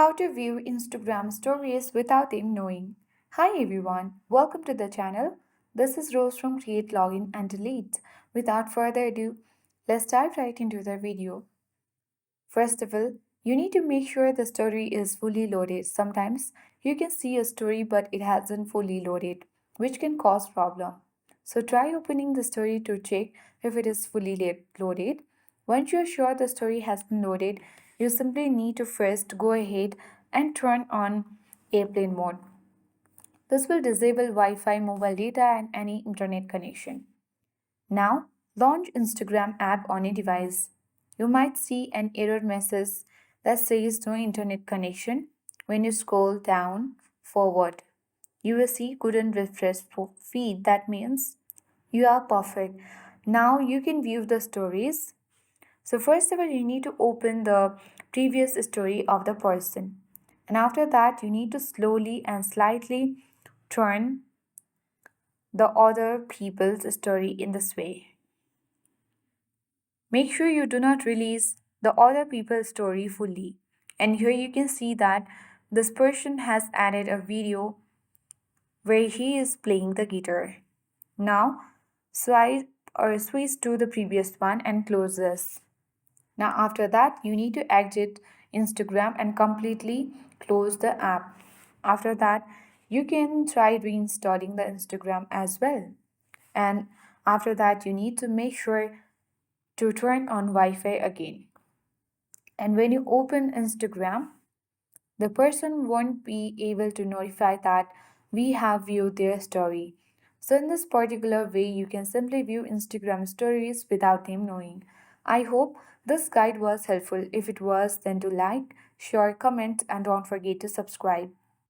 How to view Instagram stories without them knowing. Hi everyone, welcome to the channel. This is Rose from Create Login and Delete. Without further ado, let's dive right into the video. First of all, you need to make sure the story is fully loaded. Sometimes you can see a story but it hasn't fully loaded, which can cause problem. So try opening the story to check if it is fully loaded. Once you're sure the story has been loaded, you simply need to first go ahead and turn on airplane mode. This will disable Wi-Fi, mobile data and any internet connection. Now, launch Instagram app on a device. You might see an error message that says no internet connection. When you scroll down forward, you will see couldn't refresh feed. That means you are perfect. Now you can view the stories. So first of all, you need to open the previous story of the person. And after that, you need to slowly and slightly turn the other people's story in this way. Make sure you do not release the other people's story fully. And here you can see that this person has added a video where he is playing the guitar. Now, swipe or switch to the previous one and close this. Now, after that, you need to exit Instagram and completely close the app. After that, you can try reinstalling the Instagram as well. And after that, you need to make sure to turn on Wi Fi again. And when you open Instagram, the person won't be able to notify that we have viewed their story. So, in this particular way, you can simply view Instagram stories without them knowing. I hope this guide was helpful. If it was, then do like, share, comment, and don't forget to subscribe.